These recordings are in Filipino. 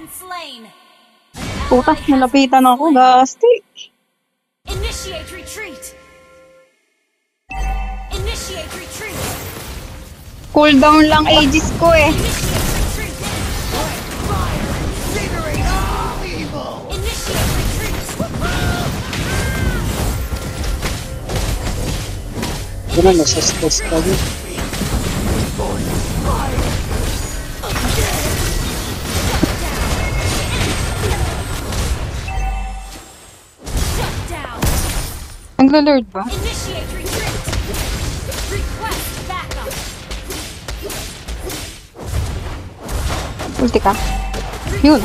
been slain. Puta, nalapitan ako, gasti. Initiate retreat. Initiate retreat. Cooldown lang ages ko eh. Initiate retreat. Initiate retreat. Ano, nasa stress ka din. Shut down. Nagla-lord ba? Initiate retreat. Request backup. Ulti ka? Yun.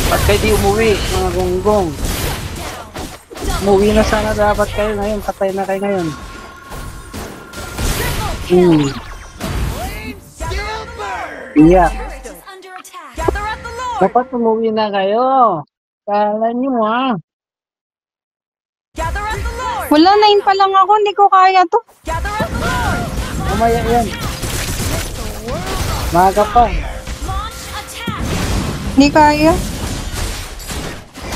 Ba't kayo di umuwi, mga gonggong? Umuwi na sana dapat kayo ngayon. Patay na kayo ngayon. Iya. Turret is under attack. Gather at the Lord. Dapat umuwi na kayo. Kala nyo Gather at the Lord. Wala, 9 pa lang ako, hindi ko kaya to. Gather at the Lord. Umaya yan. Maga pa. Launch attack. Hindi kaya.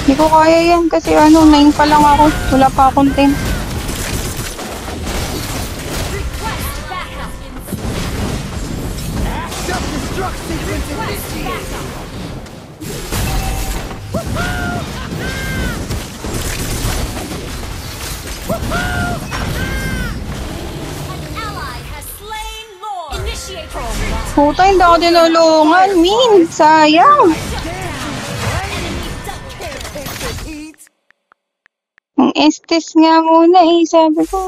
Hindi ko kaya yan kasi 9 pa lang ako. Wala pa akong 10. Request backup. Request backup. An ally has slain Lord. Initiate retreat. Puta, hindi ako tinulungan. Min, sayang. Enemy double. Ang estes nga muna eh, sabi ko.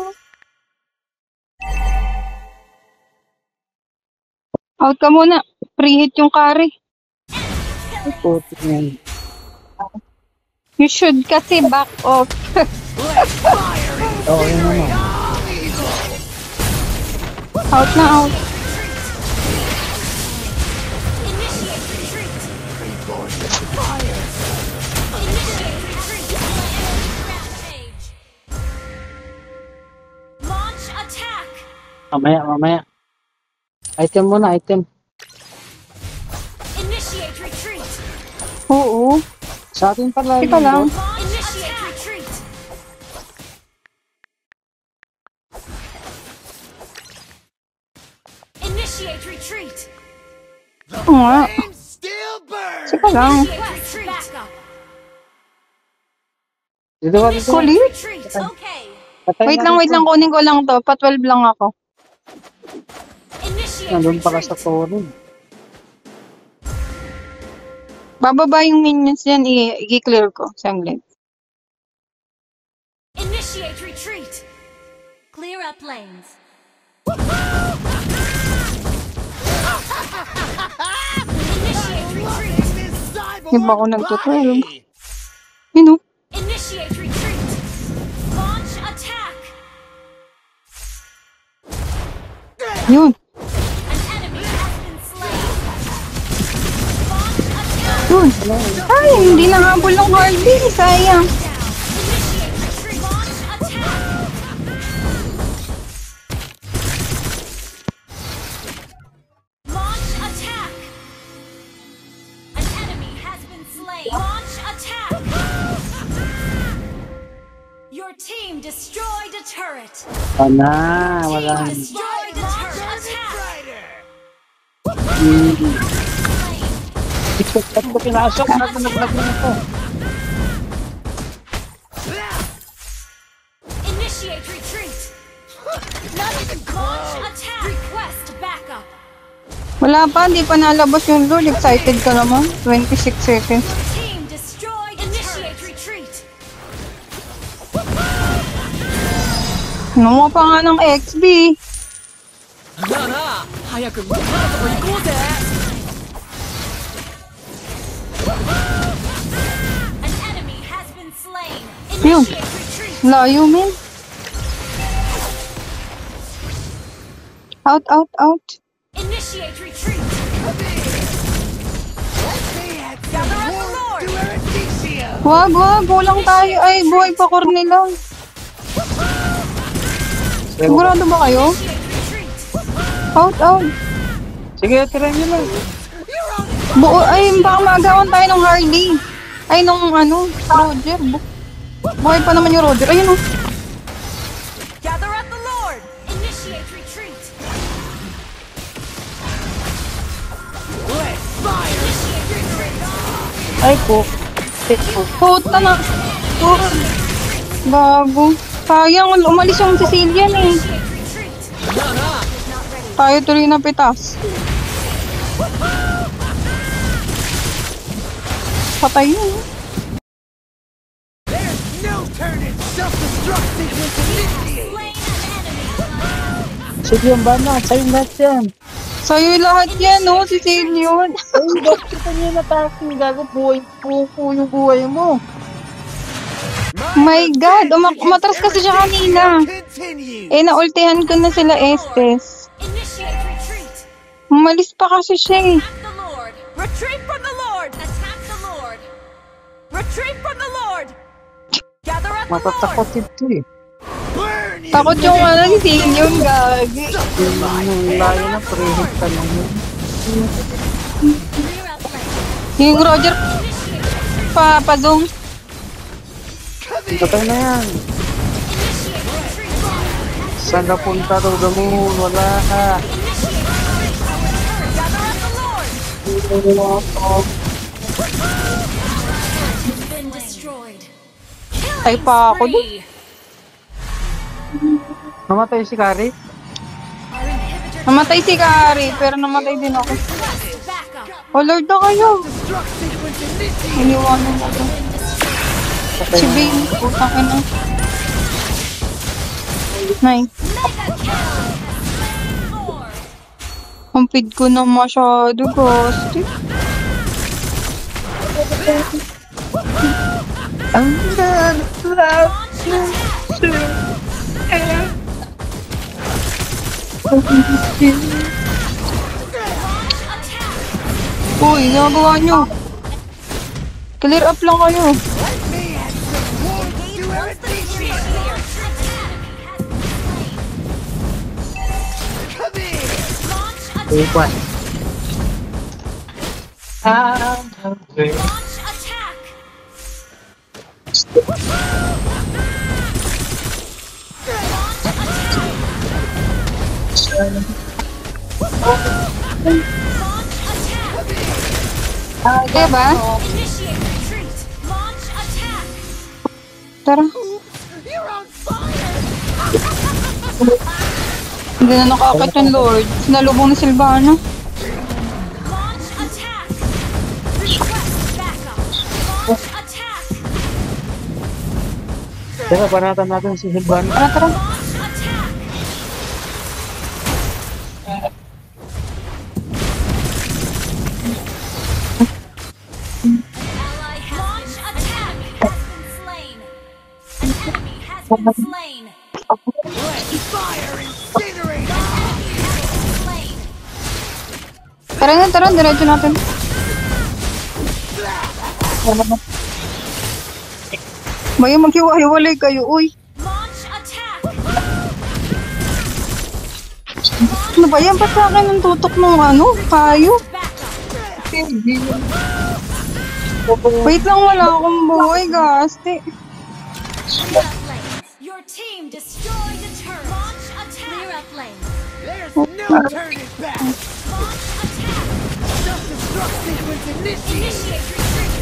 Out ka muna. Preheat yung carry. Ay, putik yan. You should kasi back off. Oo, yun naman. Out na out. Initiate retreat. Initiate retreat. Rampage. Launch attack. Mamaya. Item muna, item. Initiate retreat. Oo. Sa atin pala. Teka lang. Initiate retreat. Initiate retreat. Oo nga. Teka lang. Request backup. Dito ka, dito. Kulit. Retreat. Okay. Patay Wait na lang, dito. kunin ko lang to. Pa 12 lang ako. Initiate Nandun pala sa retreat. forum. Bababa yung minions yan, i-clear ko. Saglit. Initiate retreat. Clear up lanes. Initiate retreat. Di ba ako nagtutuloy? Yun o. Initiate retreat. Launch attack. Yun. An enemy has been slain. Launch attack. Yun. Ay, hindi nahabol ng Hardy. Sayang. Initiate retreat. Launch attack. Launch attack. An enemy has been slain. Launch attack. Your team destroyed a turret. Wala. Wala. Destroyed a turret. Attack. Tiktok ko pinasok. Naglag na ito. Initiate retreat. Launch attack. Request backup. Wala pa, hindi pa nalabas yung lord. Excited ka naman. 26 seconds. Your team destroyed. Initiate retreat. Ano mo pa nga ng XB? なあなあ早く向かうとこ行こうぜ An enemy has been slain. Yun. Initiate retreat. Layo, men. Out, out, out. Initiate retreat. Gather at the Lord. Wag, kulang tayo. Ay, buhay pa Cornela. Sigurado ba kayo? Initiate retreat. Out, out. Sige, tirahin nyo lang. Ay, baka maagawan tayo ng Harley. Ay, nung ano, Roger. Buhay pa naman yung Roger. Ayun, oh. Gather at the Lord. Initiate retreat. Initiate retreat. Ay po. Puta na. Bago. Sayang, umalis yung Sicilian eh. Initiate retreat. Tayo tuloy na pitas. Patay yun. No turning! Self-destruct sequence initiate! Slain an enemy. Sige yung bana. Sa'yo lahat yan. Sa'yo lahat yan, no, Sicilian. Ay, bakit kita niya natake? Gago, buhay po yung buhay mo. My God, umatras kasi siya kanina. Continue! Eh, naultihan ko na sila Estes. Initiate retreat. Umalis pa kasi siya eh. Attack the Lord. Retreat from the Lord. Attack the Lord. Retreat from the Lord. Gather at the Lord. Matatakot ito eh. Burn you! Takot yung ano, Sicilian, gagi. Yung layo na prehit ka lang yun. Clear out lane. Yung Roger pa-zoom. Patay na yan. Initiate retreat. Saan na punta daw gamon? Wala ka. Initiate retreat. Gather at the Lord. Been destroyed. Ay pa ako dun. Namatay si Kari? Our inhibitor Namatay si Kari, pero namatay din ako. requests backup. Oh Lord na kayo. Destruct sequence initiate! Iniwanan mo to. Si Bane, putang ina. Nay, Mega kill. Four. ang feed ko na masyado, gusti. Ang gan! Uy, nagawa nyo. Clear up lang kayo. Upan. Launch attack! Launch attack! Diba? Initiate retreat! Launch attack! Tara. You're on fire! Hindi na nakakit yung Lord. Sinalubong ni Silvana. Launch attack! Request backup! Launch attack! Teka, panatan natin si Silvana. Tara, tara. Launch attack! Ally launch attack has been slain. An enemy has been slain. Fire incinerator! Slain. Tara na, tara. Diretso natin. May maghiwa-hiwalay kayo, uy. Launch attack! Ano ba yan? Ba't sa akin ang tutok ng ano? Kayo? Backup! Wait lang, wala akong buhay, gasti. Clear up lane. Your team destroyed a turret. Launch attack! Clear up lane. There's no turning back! Launch attack! Self-destruct sequence initiate! Initiate retreat!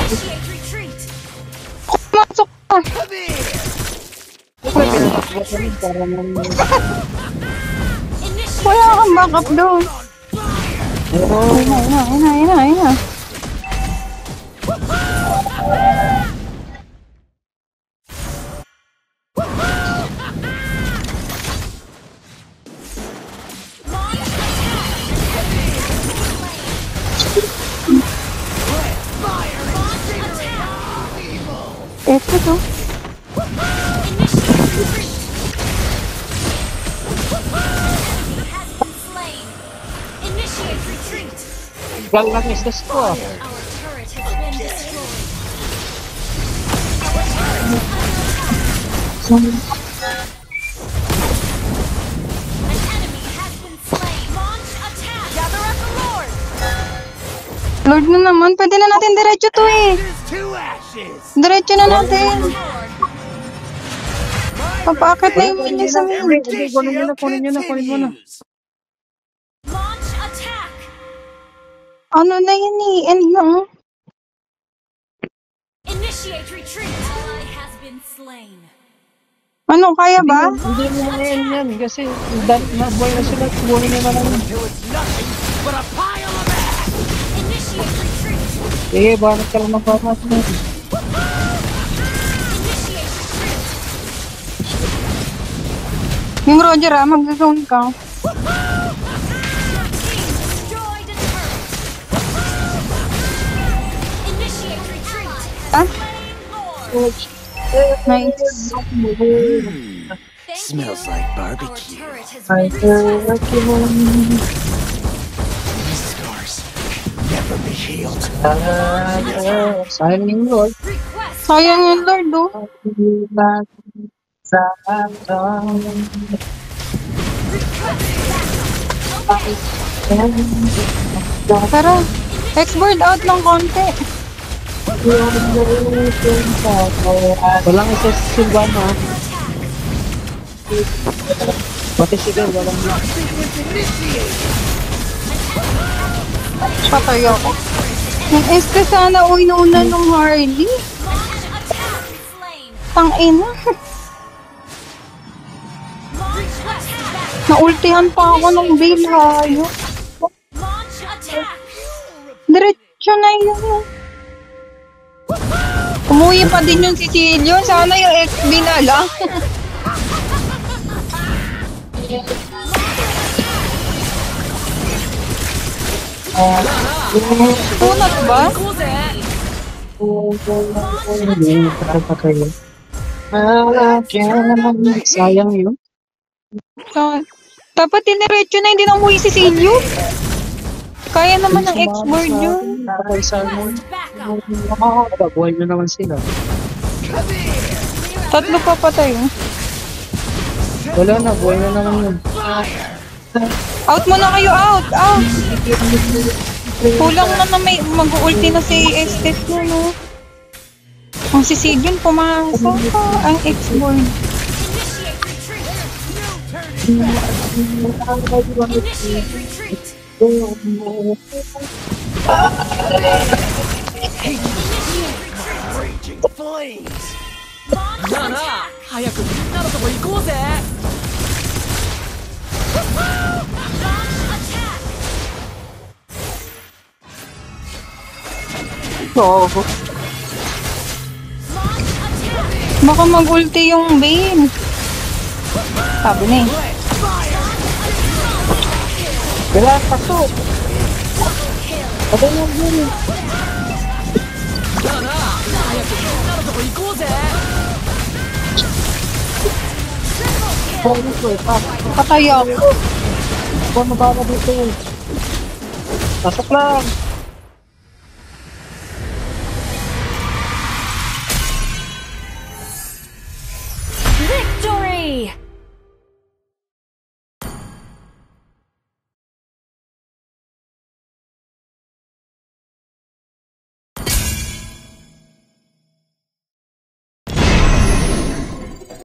Initiate retreat! Masok ka. Come here! Initiate Wala kang backup doon. Ayun na, ayun na, ayun na, ayun na, ayun na. launch attack! Launch attack! Eto to. Initiate retreat! Enemy has been slain. Initiate retreat! Gal lang is the score. Our turret has been destroyed. Our turret is under attack. An Lord na naman, pwede na natin diretso to eh. Diretso na natin. Papakit na yung minion sa mid. Hindi, kunin nyo na, kunin mo na. Launch attack. Ano na yun eh, end na. Initiate retreat. Ally has been slain. Ano, kaya ba? Hindi mo na yan kasi nabuhay na sila, buhay na lang. Initiate retreat. Eh, bakit ka lang napapas mo? Initiate retreat. Yung Roger mag-zone ka. Your team destroyed a turret. Initiate retreat. Ah, Slain Lord. nice. Thank Smells you. like Our barbecue. turret has been destroyed. These scars never be healed. Sayang yung Lord. Request Sayang yung Lord oh. Pero, X-board out ng konti. Walang isa si Silvana. Pati si Girl, walang na. Patay ako. Yung este sana o inuuna nung Harley. launch attack. Slain. Tangina. Launch attack. Naultihan pa ako ng Bill hayo. Launch attack. Diretso na yun. Umuwi pa din yung Sicilio. Sana yung XB na lang. Tunat ba? 行こうぜ Sayang yun. Dapat diniretso na hindi na umuwi si Sicilio. Kaya naman ng X-board yun. Backup. Buhay na naman sila. Tatlo pa patay. Wala na, buhay na naman yun. Out mo na kayo, out! Out! Kulang na may mag-ulti na si Estes na, no? Ang si Sidion pumasok pa, ang X-board. Initiate retreat. Raging flames. Launch なあな attack. あ早くみんなのとこ行こうぜ Launch attack. Oo. Launch attack. Baka mag-ulti yung Bane. Sabi na eh. Wala, pasok. Patay na yun. なあなあ早くみんなのとこ行こうぜ Patay ako. Kung mababa dito. Pasok lang.